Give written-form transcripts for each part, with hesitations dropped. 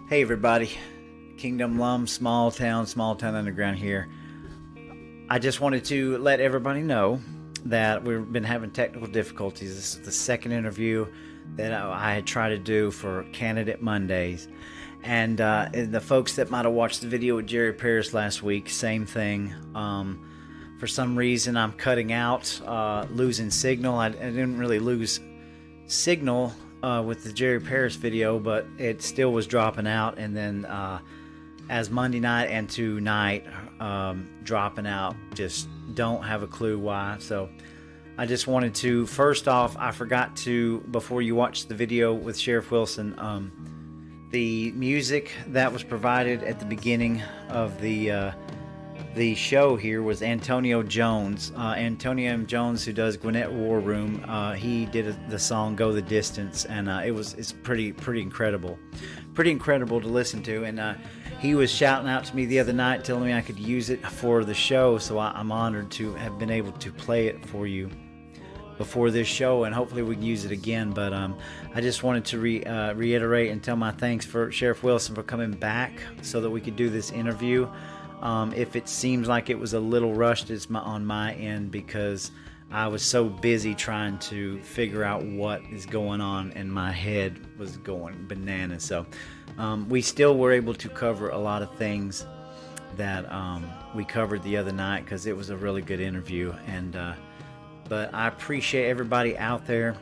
Hey everybody, Kingdom Lum, small town underground here. I just wanted to let everybody know that we've been having technical difficulties. This is the second interview that I had tried to do for Candidate Mondays. And the folks that might have watched the video with Jerry Paris last week, same thing. For some reason, I'm cutting out, losing signal. I didn't really lose signal with the Jerry Paris video, but it still was dropping out. And then as Monday night and tonight, dropping out. Just don't have a clue why. So I just wanted to, first off, I forgot to, before you watch the video with Sheriff Wilson, the music that was provided at the beginning of the show here was Antonio Jones. Antonio M. Jones, who does Gwinnett War Room, he did the song "Go the Distance," and it's pretty incredible to listen to. And he was shouting out to me the other night, telling me I could use it for the show. So I'm honored to have been able to play it for you before this show, and hopefully we can use it again. But I just wanted to reiterate and tell my thanks for Sheriff Wilson for coming back so that we could do this interview. If it seems like it was a little rushed, it's on my end because I was so busy trying to figure out what is going on, and my head was going bananas. So we still were able to cover a lot of things that we covered the other night because it was a really good interview. And but I appreciate everybody out there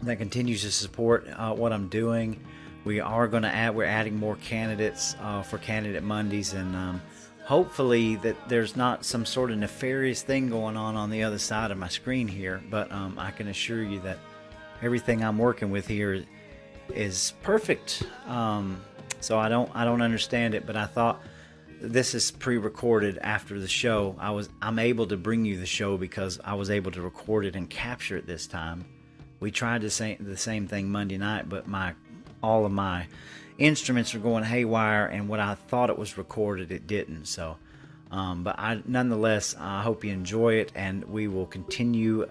that continues to support what I'm doing. We're adding more candidates for Candidate Mondays, and hopefully that there's not some sort of nefarious thing going on the other side of my screen here. But I can assure you that everything I'm working with here is perfect. So I don't understand it, but I thought this is pre-recorded after the show. I'm able to bring you the show because I was able to record it and capture it this time. We tried the same thing Monday night, but all of my instruments are going haywire, and what I thought it was recorded, it didn't. So but nonetheless, I hope you enjoy it, and we will continue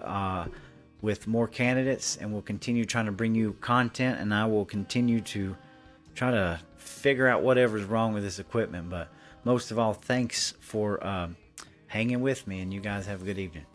with more candidates, and we'll continue trying to bring you content, and I will continue to try to figure out whatever's wrong with this equipment. But most of all, thanks for hanging with me, and you guys have a good evening.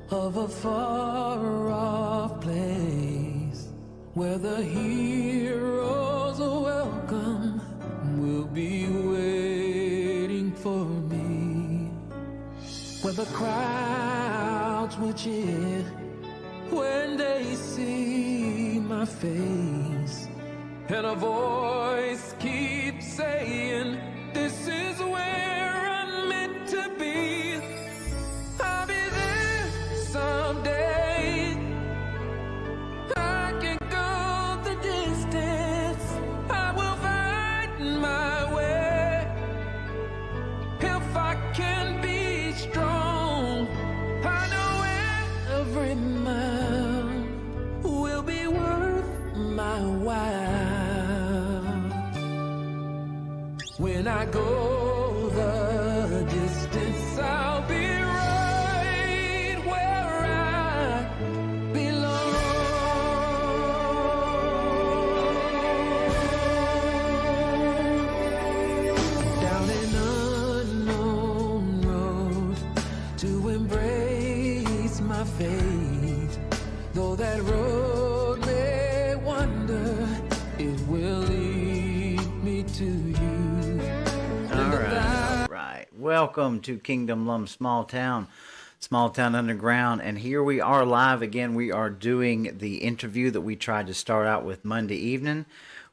Of a far-off place where the heroes are welcome will be waiting for me, where the crowds will cheer when they see my face, and a voice keeps saying, "This is where I'm meant to be." I'll be there someday. I can go the distance. I will find my way. If I can be strong, I know every mile will be worth my while. When I go the distance, I'll be right where I belong. Down an unknown road to embrace my fate, though that road may wander, it will lead me to you. All right. Welcome to Kingdom Lum Small Town, Small Town Underground. And here we are live again. We are doing the interview that we tried to start out with Monday evening.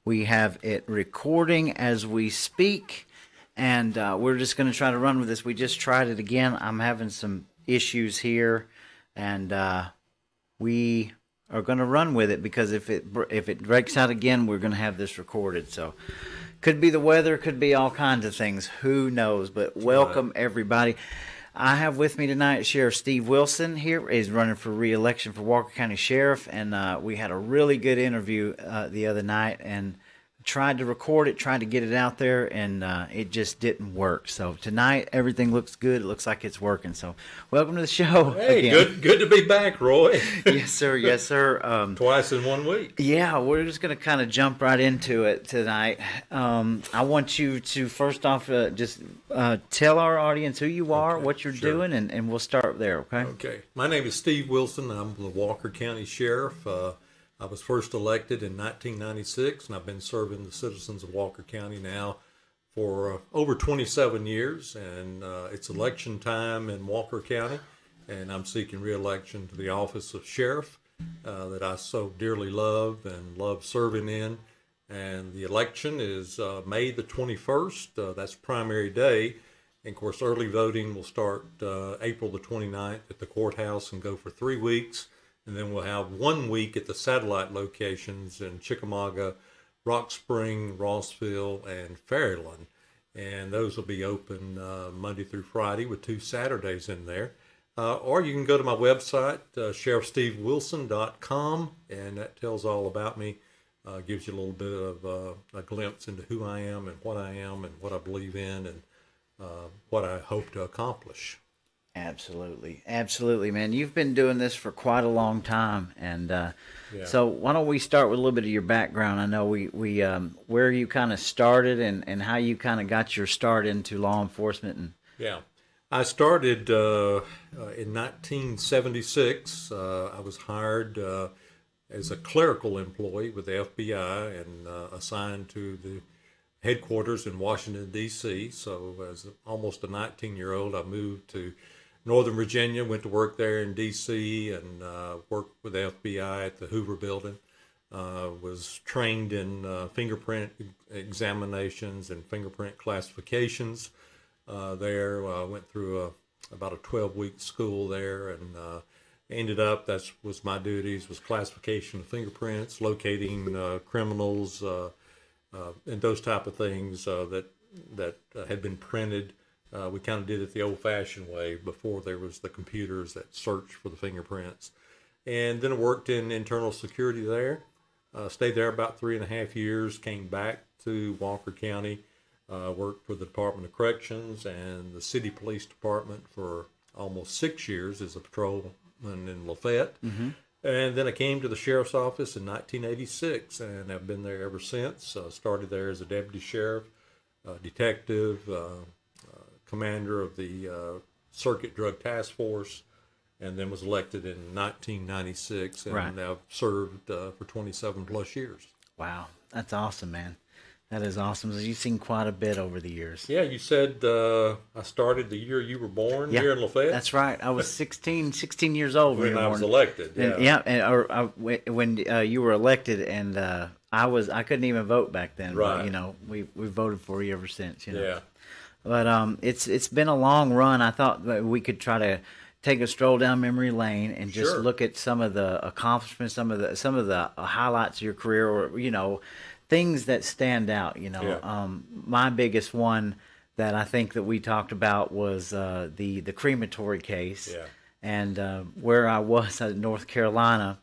We have it recording as we speak, and we're just going to try to run with this. We just tried it again. I'm having some issues here, and we are going to run with it because if it breaks out again, we're going to have this recorded. So could be the weather, could be all kinds of things. Who knows? But welcome everybody. I have with me tonight Sheriff Steve Wilson. Here is running for re-election for Walker County Sheriff, and we had a really good interview the other night, and tried to record it, tried to get it out there, and it just didn't work. So tonight everything looks good. It looks like it's working. So welcome to the show. Hey, again. good to be back, Roy. Yes, sir. Yes, sir. Twice in 1 week. Yeah, we're just going to kind of jump right into it tonight. I want you to first off just tell our audience who you are, what you're doing, and we'll start there, okay? Okay. My name is Steve Wilson. I'm the Walker County Sheriff. I was first elected in 1996, and I've been serving the citizens of Walker County now for over 27 years. And it's election time in Walker County, and I'm seeking re-election to the office of sheriff that I so dearly love and love serving in. And the election is May the 21st. That's primary day. And of course, early voting will start April the 29th at the courthouse and go for 3 weeks. And then we'll have 1 week at the satellite locations in Chickamauga, Rock Spring, Rossville, and Fairyland. And those will be open Monday through Friday with 2 Saturdays in there. Or you can go to my website, sheriffstevewilson.com, and that tells all about me. Gives you a little bit of a glimpse into who I am and what what I believe in and what I hope to accomplish. Absolutely, man. You've been doing this for quite a long time, and so why don't we start with a little bit of your background? I know we where you kind of started and how you kind of got your start into law enforcement. And I started in 1976. I was hired as a clerical employee with the FBI and assigned to the headquarters in Washington, D.C. So as almost a 19-year-old, I moved to Northern Virginia, went to work there in D.C. and worked with the FBI at the Hoover Building. Was trained in fingerprint examinations and fingerprint classifications there. Went through about a 12-week school there and ended up, that was my duties, was classification of fingerprints, locating criminals, and those type of things that had been printed. We kind of did it the old-fashioned way before there was the computers that searched for the fingerprints. And then I worked in internal security there. Stayed there about 3.5 years, came back to Walker County, worked for the Department of Corrections and the City Police Department for almost 6 years as a patrolman in Lafayette. Mm-hmm. And then I came to the sheriff's office in 1986, and I've been there ever since. Started there as a deputy sheriff, detective, commander of the Circuit Drug Task Force, and then was elected in 1996, and I've served for 27 plus years. Wow, that's awesome, man. That is awesome. So you've seen quite a bit over the years. Yeah, you said I started the year you were born here in Lafayette? That's right. I was 16 years old when I was elected. When you were elected, and I couldn't even vote back then. Right. But, we voted for you ever since. Yeah. But it's been a long run. I thought that we could try to take a stroll down memory lane and just look at some of the accomplishments, some of the highlights of your career, or things that stand out. My biggest one that I think that we talked about was the crematory case. Yeah. And where I was in North Carolina,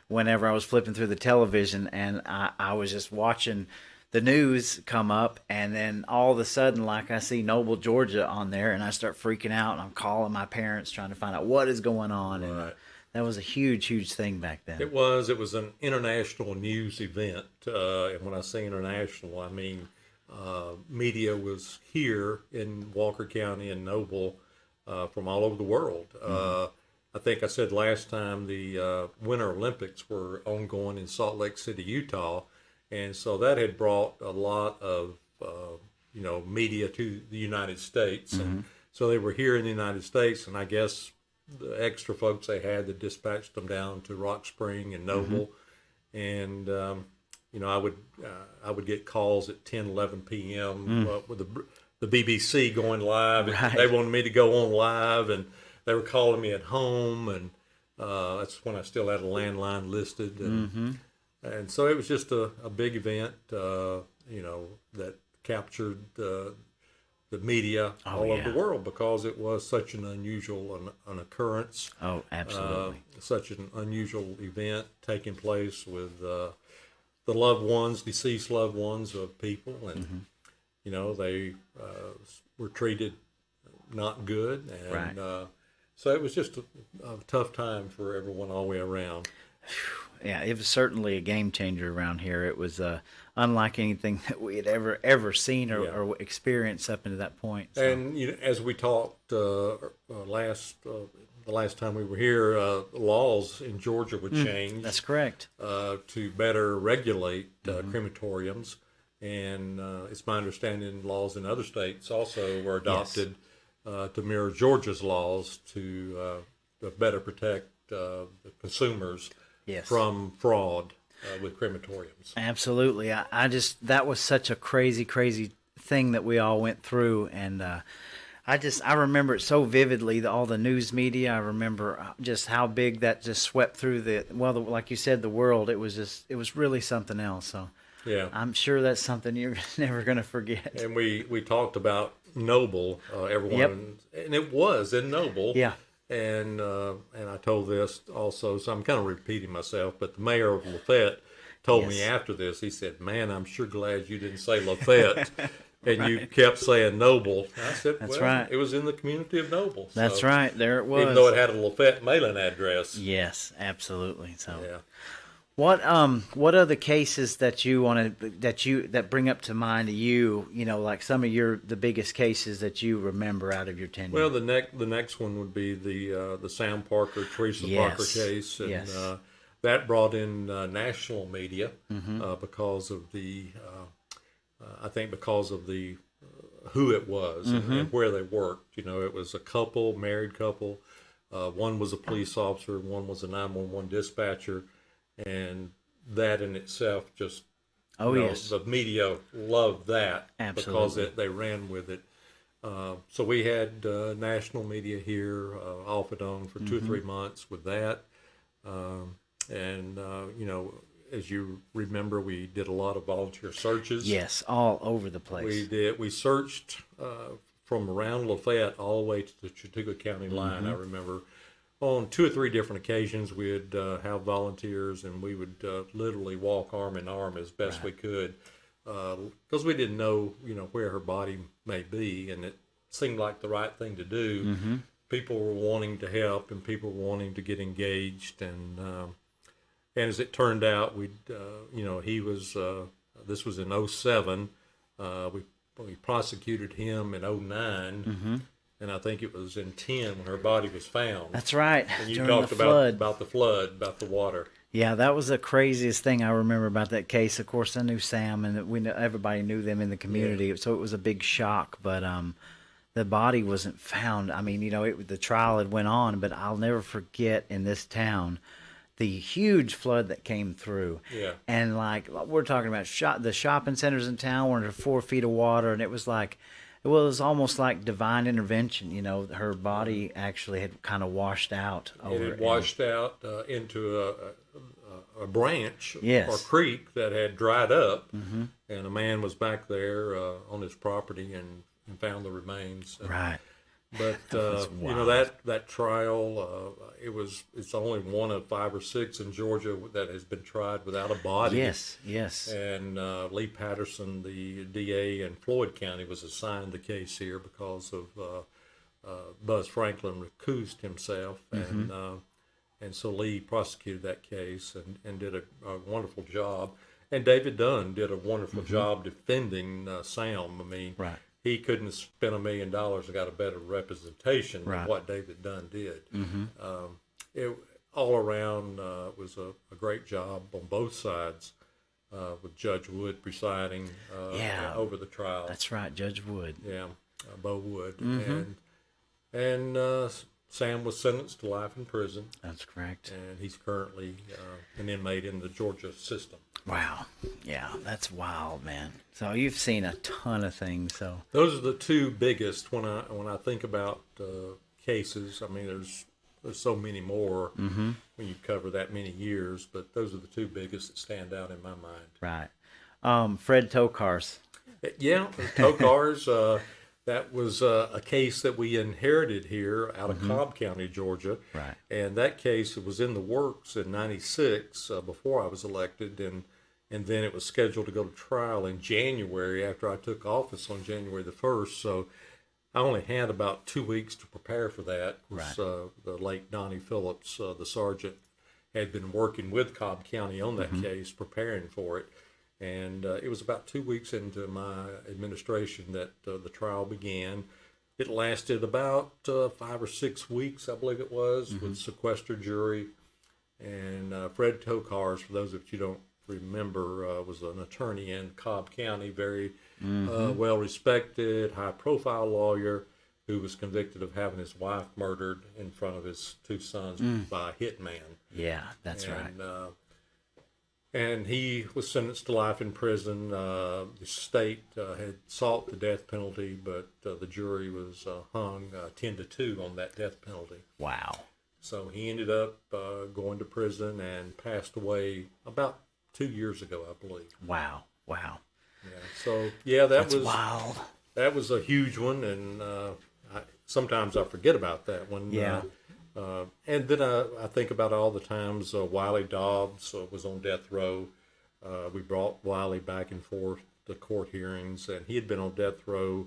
whenever I was flipping through the television, and I was just watching the news come up, and then all of a sudden, like, I see Noble, Georgia on there, and I start freaking out, and I'm calling my parents trying to find out what is going on. Right. And that was a huge thing back then. It was an international news event, and when I say international, I mean media was here in Walker County and Noble from all over the world. Mm-hmm. I think I said last time the Winter Olympics were ongoing in Salt Lake City, Utah, and so that had brought a lot of media to the United States. And so they were here in the United States, and I guess the extra folks they had that dispatched them down to Rock Spring and Noble. And, I would get calls at 10, 11 p.m. With the BBC going live. Right. And they wanted me to go on live, and they were calling me at home, and that's when I still had a landline listed. And so it was just a big event, that captured the media all over the world, because it was such an unusual an occurrence. Oh, absolutely. Such an unusual event taking place with the loved ones, deceased loved ones of people. And, they were treated not good. And so it was just a tough time for everyone all the way around. Yeah, it was certainly a game changer around here. It was unlike anything that we had ever seen or experienced up into that point. So. And as we talked the last time we were here, laws in Georgia would change. That's correct. To better regulate crematoriums, and it's my understanding laws in other states also were adopted to mirror Georgia's laws to better protect the consumers. Yes. From fraud with crematoriums. Absolutely. I just, that was such a crazy thing that we all went through. And I remember it so vividly, all the news media. I remember just how big that just swept through like you said, the world. It was really something else. So yeah, I'm sure that's something you're never going to forget. And we talked about Noble, everyone, and it was in Noble. Yeah. And I told this also, so I'm kind of repeating myself, but the mayor of Lafayette told me after this, he said, "Man, I'm sure glad you didn't say Lafayette, and you kept saying Noble." I said, That's well, right. It was in the community of Noble. That's so, right. There it was. Even though it had a Lafayette mailing address. Yes, absolutely. So yeah. What other cases that you that bring up to mind to you, like some of the biggest cases that you remember out of your tenure? Well, the next one would be the Sam Parker, Teresa Parker case, and that brought in national media because of the I think because of the who it was and where they worked. It was a married couple. One was a police officer, one was a 911 dispatcher. And that in itself just, the media loved that. Absolutely. Because they ran with it. So we had national media here off and on for 2 or 3 months with that. As you remember, we did a lot of volunteer searches. Yes, all over the place. We did. We searched from around Lafayette all the way to the Chattooga County line, I remember. On 2 or 3 different occasions, we'd have volunteers, and we would literally walk arm in arm as best we could, because we didn't know, where her body may be, and it seemed like the right thing to do. People were wanting to help, and people were wanting to get engaged, and as it turned out, he was. This was in 2007. We prosecuted him in 2009. And I think it was in 2010 when her body was found. That's right. And you During talked the flood. about the flood, about the water. Yeah, that was the craziest thing I remember about that case. Of course, I knew Sam, and everybody knew them in the community, so it was a big shock. But the body wasn't found. I mean, the trial had went on, but I'll never forget in this town the huge flood that came through. Yeah. And we're talking about the shopping centers in town were under 4 feet of water, and it was like. Well, it was almost like divine intervention. Her body actually had kind of washed out. It had washed out into a branch or creek that had dried up, and a man was back there on his property and found the remains. Right. But that trial, it's only one of 5 or 6 in Georgia that has been tried without a body. Yes. And Lee Patterson, the DA in Floyd County, was assigned the case here because of Buzz Franklin recused himself, and so Lee prosecuted that case and did a wonderful job. And David Dunn did a wonderful job defending Sam. I mean. Right. He couldn't have spent $1 million and got a better representation than what David Dunn did. It all around was a great job on both sides. with Judge Wood presiding Yeah. over the trial. That's right, Judge Wood. Yeah, Bo Wood. And Sam was sentenced to life in prison, That's correct. and he's currently an inmate in the Georgia system. Wow. Yeah, that's wild, man. So you've seen a ton of things. So Those are the two biggest when I think about cases. I mean, there's so many more when you cover that many years, but those are the two biggest that stand out in my mind. right. Fred Tokars. Yeah, Tokars. That was a case that we inherited here out of Cobb County, Georgia. Right. And that case, it was in the works in '96 before I was elected, and then it was scheduled to go to trial in January after I took office on January the 1st. So I only had about 2 weeks to prepare for that. Right. The late Donnie Phillips, the sergeant, had been working with Cobb County on that case, preparing for it. And it was about 2 weeks into my administration that the trial began. It lasted about 5 or 6 weeks, I believe it was, with sequestered jury. And Fred Tokars, for those of you who don't remember, was an attorney in Cobb County, very well-respected, high-profile lawyer who was convicted of having his wife murdered in front of his two sons by a hitman. Yeah, that's right. And he was sentenced to life in prison. The state had sought the death penalty, but the jury was hung 10-2 on that death penalty. Wow. So he ended up going to prison and passed away about 2 years ago, I believe. Wow. Wow. Yeah. So yeah, That's wild. that was a huge one, and sometimes I forget about that one. Yeah. And then I think about all the times Wiley Dobbs was on death row. We brought Wiley back and forth to court hearings, and he had been on death row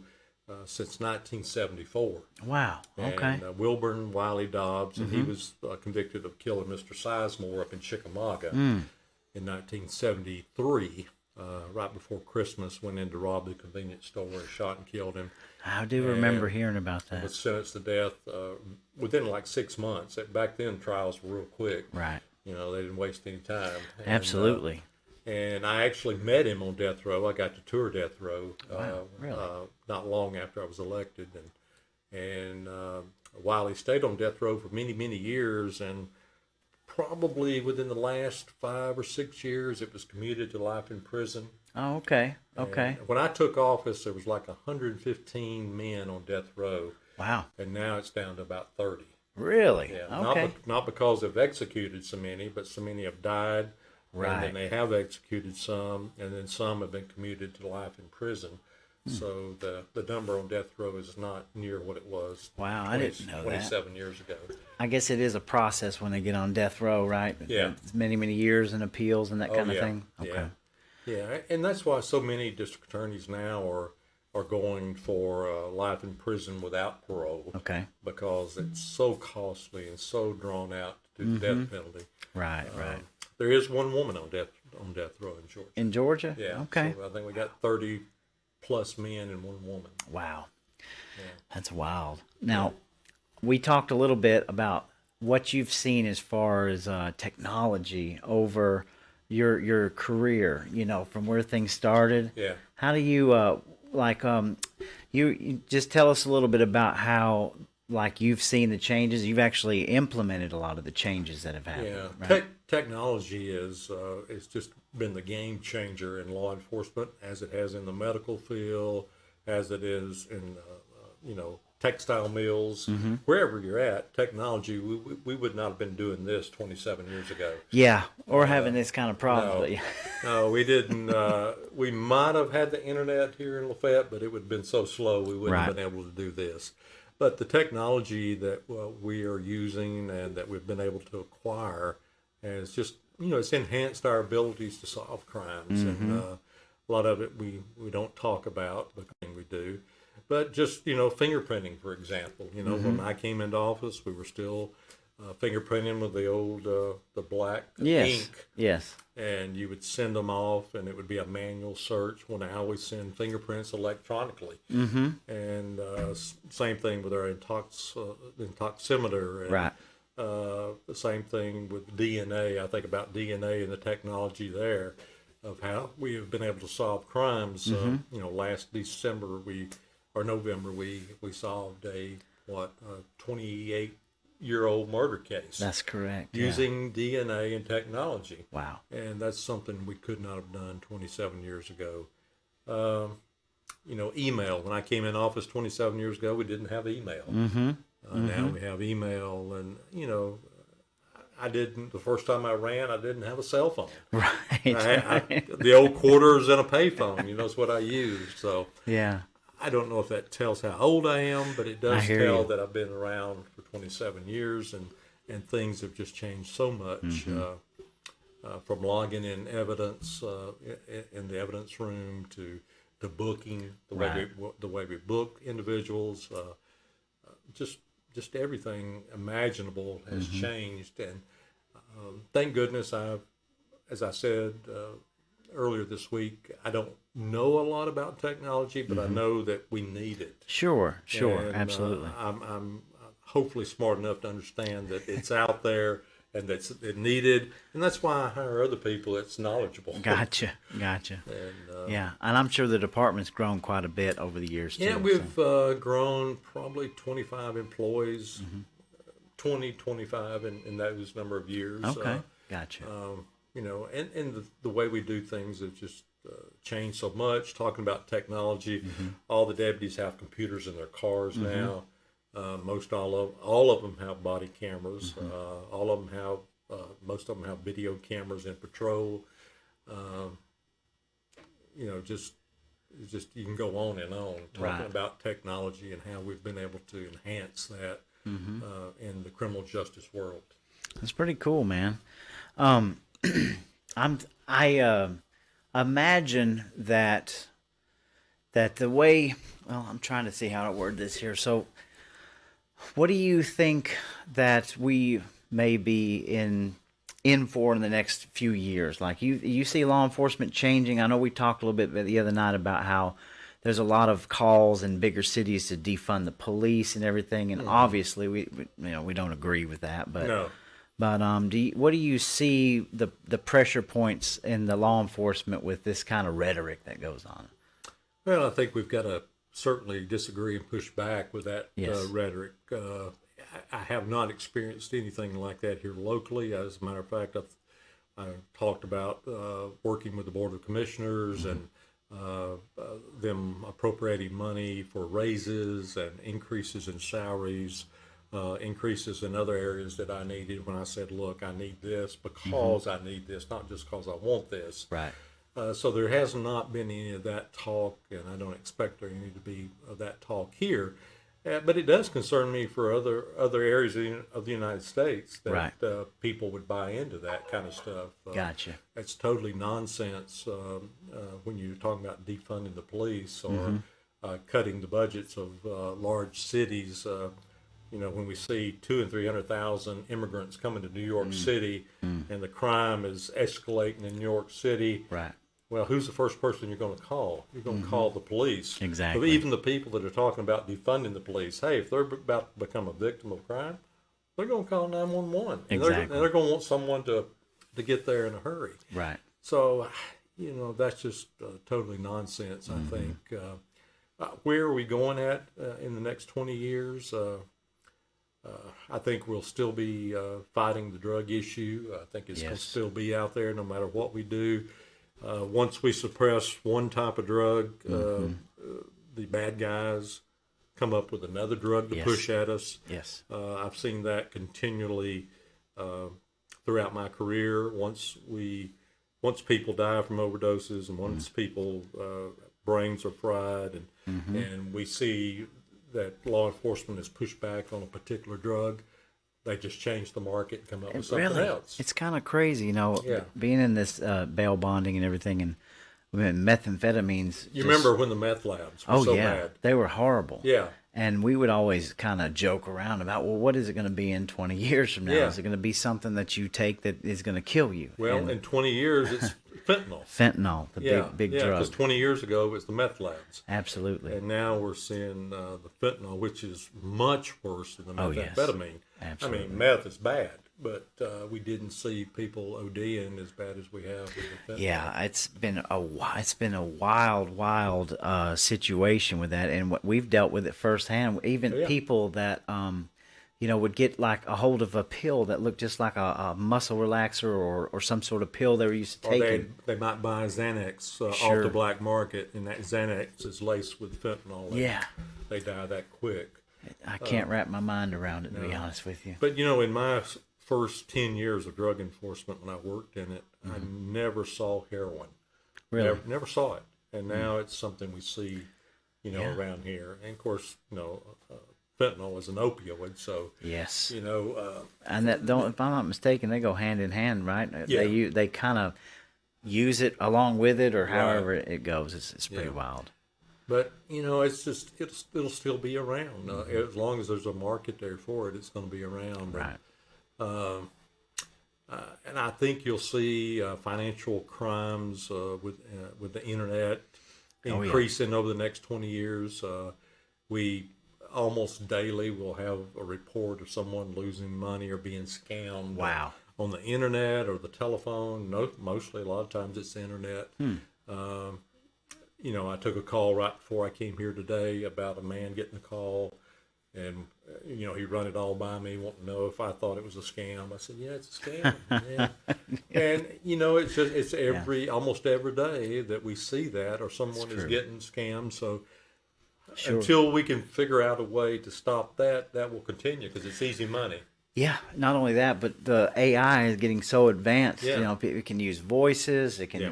since 1974. Wow. Okay. And Wilburn Wiley Dobbs, and he was convicted of killing Mr. Sizemore up in Chickamauga in 1973. Right before Christmas, went in to rob the convenience store and shot and killed him. I do remember hearing about that. Was sentenced to death within like 6 months. Back then, trials were real quick. Right. You know, they didn't waste any time. And, Absolutely. And I actually met him on death row. I got to tour death row really? not long after I was elected. And Wiley stayed on death row for many, many years. And probably within the last 5 or 6 years, it was commuted to life in prison. Oh, okay. Okay. And when I took office, there was like 115 men on death row. Wow. And now it's down to about 30. Really? Yeah, Okay. not because they've executed so many, but so many have died. Right. And then they have executed some, and then some have been commuted to life in prison. So the number on death row is not near what it was. Wow, I didn't know that. 27 years ago. I guess it is a process when they get on death row, right? Yeah. It's many, many years and appeals and that kind of thing. Okay. Yeah. Yeah, and that's why so many district attorneys now are going for life in prison without parole. Okay. Because it's so costly and so drawn out to do the death penalty. Right. Right. There is one woman on death row in Georgia. In Georgia? Yeah. Okay. So I think we got 30 plus men and one woman. Wow. That's wild. Now, we talked a little bit about what you've seen as far as technology over your career, you know, from where things started. Yeah. How do you you just tell us a little bit about how like you've seen the changes, you've actually implemented a lot of the changes that have happened. Yeah. Right? Technology is it's just been the game changer in law enforcement, as it has in the medical field, as it is in textile mills, wherever you're at. Technology, we would not have been doing this 27 years ago. Yeah, or having this kind of problem. No, no, we didn't. We might have had the internet here in Lafayette, but it would have been so slow we wouldn't have been able to do this. But the technology that we are using and that we've been able to acquire has just, it's enhanced our abilities to solve crimes. And a lot of it we don't talk about, but we do. But just, fingerprinting, for example. When I came into office, we were still fingerprinting with the old the black ink. Yes. And you would send them off, and it would be a manual search. When I always send fingerprints electronically. And same thing with our intoximeter. And, Right. The same thing with DNA. I think about DNA and the technology there. of how we have been able to solve crimes. Last December or November we solved a 28-year-old murder case. That's correct. Using DNA and technology. Wow. And that's something we could not have done 27 years ago. Email. When I came in office 27 years ago, we didn't have email. Now we have email, and I didn't. The first time I ran, I didn't have a cell phone. Right. The old quarters and a payphone. Is what I used. So Yeah. I don't know if that tells how old I am, but it does hear tell you. that I've been around for 27 years, and things have just changed so much. From logging in evidence in the evidence room to booking, the way we book individuals, just everything imaginable has changed. And thank goodness as I said earlier this week, I don't know a lot about technology, but I know that we need it. Sure. And, Absolutely. I'm hopefully smart enough to understand that it's out there and that's it needed, and that's why I hire other people that's knowledgeable. Gotcha. And, Yeah, and I'm sure the department's grown quite a bit over the years too. yeah, we've grown probably 25 employees, 25 in those number of years. Okay, gotcha. And the way we do things has just changed so much. Talking about technology, all the deputies have computers in their cars now. All of them have body cameras. All of them have most of them have video cameras in patrol. Just you can go on and on talking about technology and how we've been able to enhance that in the criminal justice world. That's pretty cool, man. I imagine that the way, I'm trying to see how to word this here. So, what do you think that we may be in for in the next few years? Like you see law enforcement changing. I know we talked a little bit the other night about how there's a lot of calls in bigger cities to defund the police and everything, and obviously we don't agree with that, but. No. But what do you see the pressure points in the law enforcement with this kind of rhetoric that goes on? Well, I think we've got to certainly disagree and push back with that rhetoric. I have not experienced anything like that here locally. As a matter of fact, I talked about working with the Board of Commissioners and them appropriating money for raises and increases in salaries. Increases in other areas that I needed when I said, look, I need this because I need this, not just because I want this. Right. So there has not been any of that talk, and I don't expect there any to be of that talk here. But it does concern me for other areas of the United States that people would buy into that kind of stuff. Gotcha. It's totally nonsense when you're talking about defunding the police or cutting the budgets of large cities. When we see 200,000 and 300,000 immigrants coming to New York City and the crime is escalating in New York City, Right. well, who's the first person you're going to call? You're going to call the police. Exactly. But even the people that are talking about defunding the police, hey, if they're about to become a victim of crime, they're going to call 911. Exactly. And they're going to want someone to get there in a hurry. Right. So, that's just totally nonsense, I think. Where are we going at in the next 20 years? I think we'll still be fighting the drug issue. I think it's going to still be out there no matter what we do. Once we suppress one type of drug, the bad guys come up with another drug to push at us. Yes. I've seen that continually throughout my career. Once people die from overdoses and once people brains are fried and we see that law enforcement has pushed back on a particular drug, they just change the market and come up with something else. It's kind of crazy, being in this bail bonding and everything, and methamphetamines. You remember when the meth labs were so bad? They were horrible. Yeah. And we would always kind of joke around about, well, what is it going to be in 20 years from now? Yeah. Is it going to be something that you take that is going to kill you? Well, in 20 years, it's fentanyl. Fentanyl, the big drug. Because 20 years ago, it was the meth labs. Absolutely. And now we're seeing the fentanyl, which is much worse than the methamphetamine. Yes. Absolutely. I mean, meth is bad. but we didn't see people ODing as bad as we have with the fentanyl. Yeah, it's been a wild situation with that, and we've dealt with it firsthand. Even Yeah. people that would get like a hold of a pill that looked just like a muscle relaxer or some sort of pill they were used to Or taking. they might buy Xanax off Sure. the black market, and that Xanax is laced with fentanyl. And Yeah. they die that quick. I can't wrap my mind around it, to be honest with you. But in my first 10 years of drug enforcement, when I worked in it, I never saw heroin. Really? Never saw it. And now it's something we see, Yeah. around here. And of course, fentanyl is an opioid, so Yes. and And don't, if I'm not mistaken, they go hand in hand, right? Yeah. They kind of use it along with it, or Right. however it goes. It's pretty Yeah. wild. But it's just it'll still be around as long as there's a market there for it. It's going to be around. Right. And I think you'll see financial crimes with the internet Oh, yeah. increasing over the next 20 years. We almost daily will have a report of someone losing money or being scammed. Wow. On the internet or the telephone. No, mostly a lot of times it's the internet. I took a call right before I came here today about a man getting a call, and he run it all by me, wanting to know if I thought it was a scam. I said, "Yeah, it's a scam." Yeah. And it's almost every day that we see that, or someone is true. getting scammed. So Sure. until we can figure out a way to stop that will continue because it's easy money. Yeah, not only that, but the AI is getting so advanced. Yeah. It can use voices. It can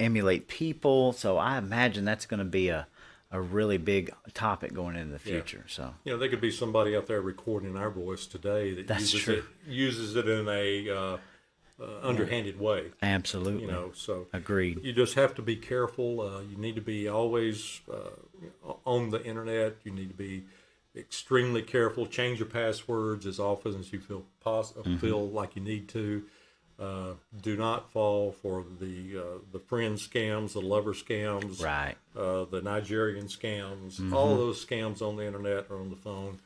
emulate people. So I imagine that's going to be a really big topic going into the future. So There could be somebody out there recording our voice today that That's uses true. uses it in a underhanded way. absolutely, So agreed. you just have to be careful. You need to be always on the internet. You need to be extremely careful. Change your passwords as often as you feel like you need to. Do not fall for the friend scams, the lover scams, Right. the Nigerian scams, all of those scams on the internet or on the phone.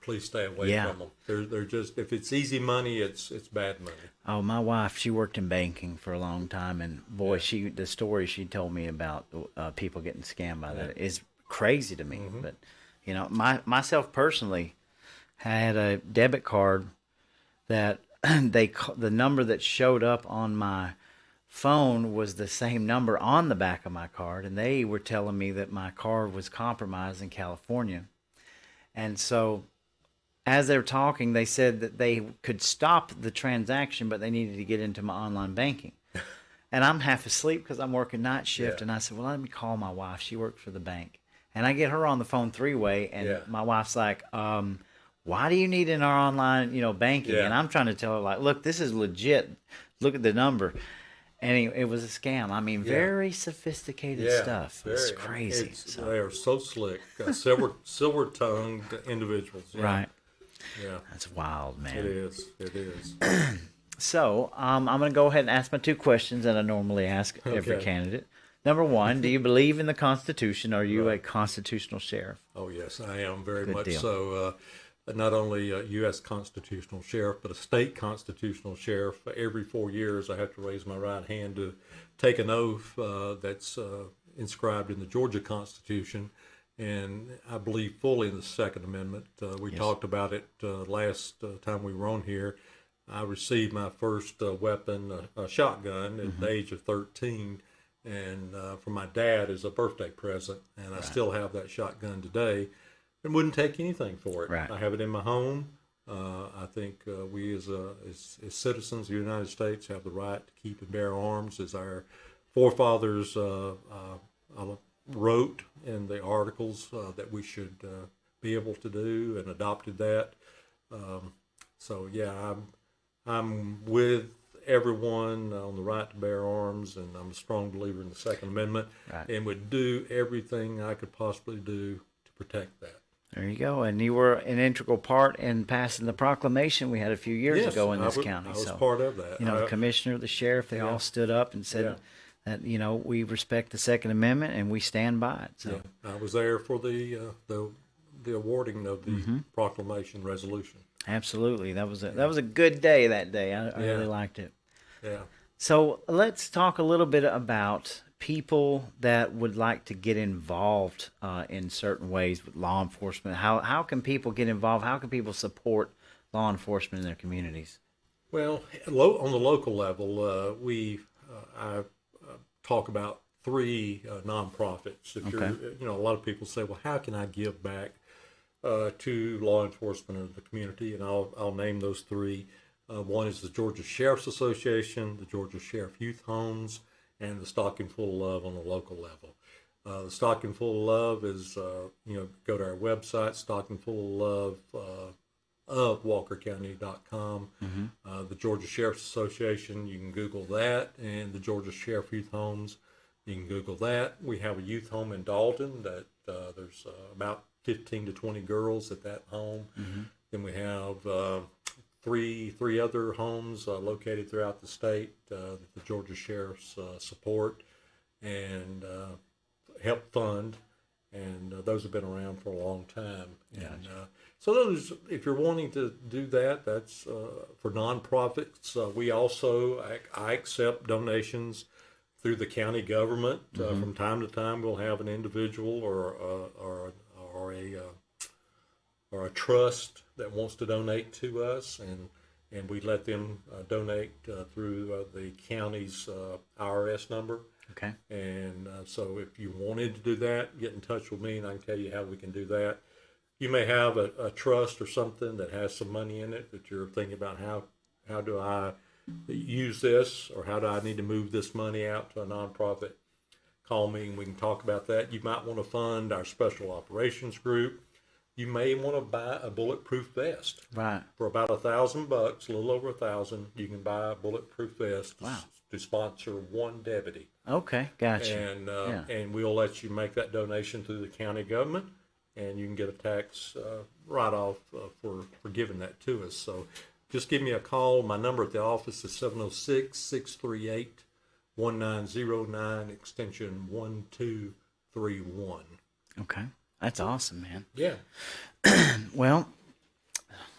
Please stay away Yeah. from them. They're just, if it's easy money, it's bad money. Oh, my wife, she worked in banking for a long time, and boy, the story she told me about people getting scammed by that is crazy to me. But myself personally had a debit card that the number that showed up on my phone was the same number on the back of my card, and they were telling me that my card was compromised in California. And so as they were talking, they said that they could stop the transaction, but they needed to get into my online banking. And I'm half asleep because I'm working night shift. Yeah. And I said, well, let me call my wife. She works for the bank. And I get her on the phone three-way, and Yeah. my wife's like, why do you need in our online, banking? Yeah. And I'm trying to tell her, like, look, this is legit. Look at the number. And it was a scam. I mean, very sophisticated stuff. It's very. crazy. They are so slick. Silver-tongued individuals. Yeah. Right. Yeah. That's wild, man. It is. It is. So I'm going to go ahead and ask my two questions that I normally ask every Okay. candidate. Number one, do you believe in the Constitution? Are you a constitutional sheriff? Oh, yes, I am very much deal. so. Not only a U.S. constitutional sheriff, but a state constitutional sheriff. Every 4 years, I have to raise my right hand to take an oath that's inscribed in the Georgia Constitution. And I believe fully in the Second Amendment. We talked about it last time we were on here. I received my first weapon, a shotgun, at the age of 13. And from my dad as a birthday present, and I still have that shotgun today, and wouldn't take anything for it. Right. I have it in my home. I think we as citizens of the United States have the right to keep and bear arms, as our forefathers wrote in the articles that we should be able to do, and adopted that. So yeah, I'm with everyone on the right to bear arms, and I'm a strong believer in the Second Amendment, Right. and would do everything I could possibly do to protect that. There you go. And you were an integral part in passing the proclamation we had a few years Yes, ago in this I county. was So, part of that. the commissioner, the sheriff, they all stood up and said that, we respect the Second Amendment and we stand by it. So, I was there for the awarding of the proclamation resolution. Absolutely. That was a good day that day. I Yeah. really liked it. Yeah. So let's talk a little bit about people that would like to get involved in certain ways with law enforcement. How can people get involved? How can people support law enforcement in their communities? Well, on the local level, I talk about three nonprofits. If Okay. a lot of people say, well, how can I give back to law enforcement or the community? And I'll name those three. One is the Georgia Sheriff's Association, the Georgia Sheriff Youth Homes, and the Stocking Full of Love on the local level. The Stocking Full of Love is, go to our website, Stocking Full of Love of WalkerCounty.com. The Georgia Sheriff's Association, you can Google that, and the Georgia Sheriff Youth Homes, you can Google that. We have a youth home in Dalton that there's about 15 to 20 girls at that home. Then we have three other homes located throughout the state that the Georgia Sheriffs support and help fund, and those have been around for a long time. And so those, if you're wanting to do that, that's for nonprofits. We also, I accept donations through the county government. From time to time, we'll have an individual or a trust that wants to donate to us, and we let them donate through the county's IRS number. Okay. And so if you wanted to do that, get in touch with me and I can tell you how we can do that. You may have a trust or something that has some money in it that you're thinking about how do I use this, or how do I need to move this money out to a nonprofit. Call me and we can talk about that. You might want to fund our special operations group. You may want to buy a bulletproof vest. Right. For about $1,000, a little over $1,000, you can buy a bulletproof vest to sponsor one deputy. Okay. Gotcha. And and we'll let you make that donation through the county government, and you can get a tax write-off for giving that to us. So just give me a call. My number at the office is 706-638-1909, extension 1231. Okay. That's awesome, man. Yeah. Well,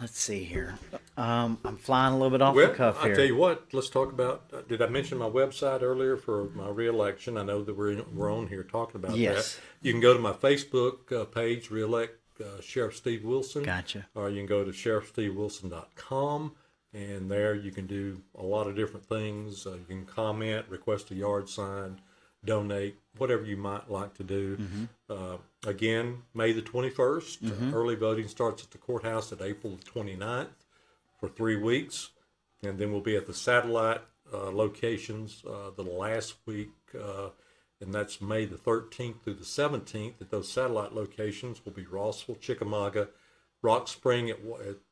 let's see here. I'm flying a little bit off the cuff I here. tell you what, let's talk about, did I mention my website earlier for my reelection? I know that we're on here talking about Yes. that. You can go to my Facebook page, Reelect Sheriff Steve Wilson. Gotcha. Or you can go to sheriffstevewilson.com, and there you can do a lot of different things. You can comment, request a yard sign, donate, whatever you might like to do. Again, May the 21st, early voting starts at the courthouse at April the 29th for 3 weeks. And then we'll be at the satellite locations the last week, and that's May the 13th through the 17th. At those satellite locations will be Rossville, Chickamauga, Rock Spring at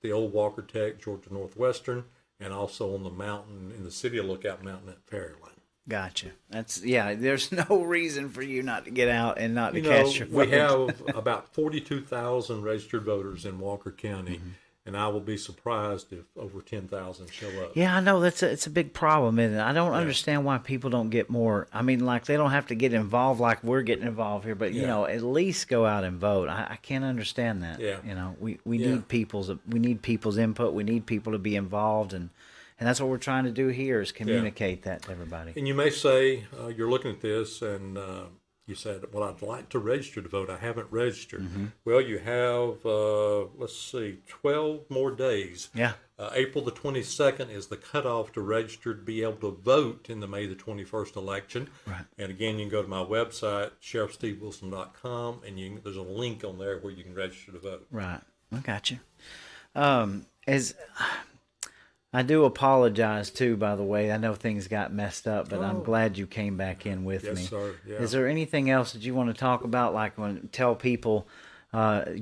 the old Walker Tech, Georgia Northwestern, and also on the mountain in the city of Lookout Mountain at Fairyland. Gotcha. There's no reason for you not to get out and not to catch your we vote. have about 42,000 registered voters in Walker County, and I will be surprised if over 10,000 show up. Yeah, I know it's a big problem, isn't it? I don't understand why people don't get more. I mean, like they don't have to get involved like we're getting involved here, but you know, at least go out and vote. I can't understand that. Yeah. You know, we need people's input. We need people to be involved, and that's what we're trying to do here is communicate that to everybody. And you may say, you're looking at this and you said, well, I'd like to register to vote. I haven't registered. Well, you have, 12 more days. Yeah. April the 22nd is the cutoff to register to be able to vote in the May the 21st election. Right. And again, you can go to my website, sheriffstevewilson.com, and there's a link on there where you can register to vote. Right. I got you. I do apologize too, by the way. I know things got messed up, but I'm glad you came back in with me. Yes, sir. Yeah. Is there anything else that you want to talk about, like tell people,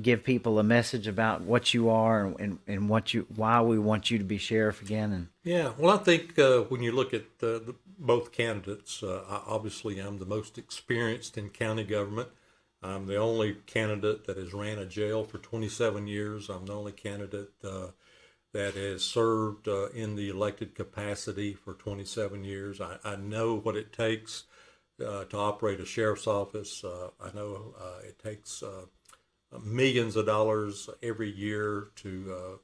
give people a message about what you are and why we want you to be sheriff again? And Yeah, well, I think when you look at both candidates, obviously I'm the most experienced in county government. I'm the only candidate that has ran a jail for 27 years. I'm the only candidate that has served in the elected capacity for 27 years. I know what it takes to operate a sheriff's office. I know it takes millions of dollars every year to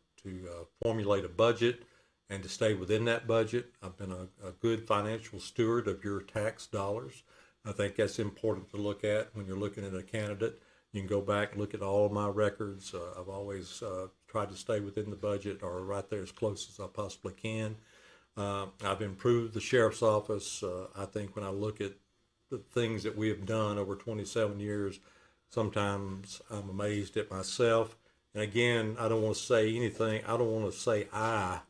formulate a budget and to stay within that budget. I've been a good financial steward of your tax dollars. I think that's important to look at when you're looking at a candidate. You can go back and look at all of my records. I've always tried to stay within the budget or right there as close as I possibly can. I've improved the sheriff's office. I think when I look at the things that we have done over 27 years, sometimes I'm amazed at myself. And again, I don't want to say anything. I don't want to say I.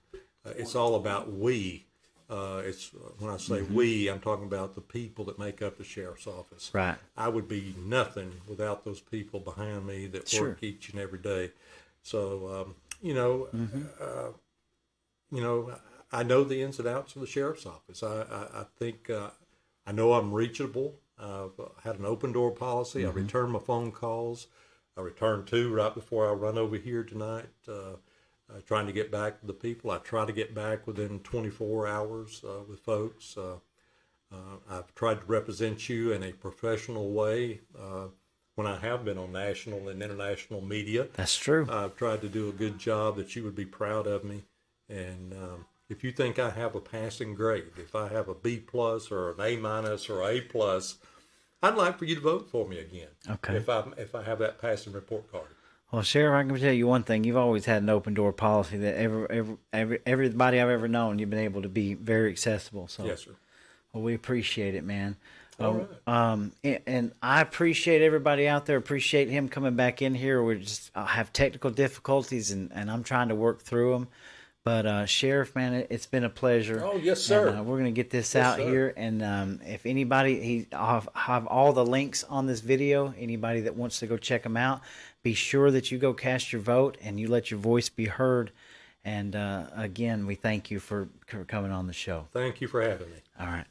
It's all about we. It's when I say we, I'm talking about the people that make up the sheriff's office. Right. I would be nothing without those people behind me that Sure. work each and every day. So, I know the ins and outs of the sheriff's office. I think I know I'm reachable. I've had an open door policy. I return my phone calls. I returned 2 right before I run over here tonight, trying to get back to the people. I try to get back within 24 hours with folks. I've tried to represent you in a professional way when I have been on national and international media. That's true. I've tried to do a good job that you would be proud of me. And if you think I have a passing grade, if I have a B plus or an A minus or A plus, I'd like for you to vote for me again. Okay. If I have that passing report card. Well, Sheriff, I can tell you one thing. You've always had an open door policy that everybody I've ever known, you've been able to be very accessible. So, Yes, sir. well, we appreciate it, man. All right. And I appreciate everybody out there. Appreciate him coming back in here. We just have technical difficulties, and I'm trying to work through them. But Sheriff, man, it's been a pleasure. Oh, yes, sir. And, we're gonna get this Yes, out sir. here, and if anybody, I'll have all the links on this video. Anybody that wants to go check them out, be sure that you go cast your vote and you let your voice be heard. And again, we thank you for coming on the show. Thank you for having me. All right.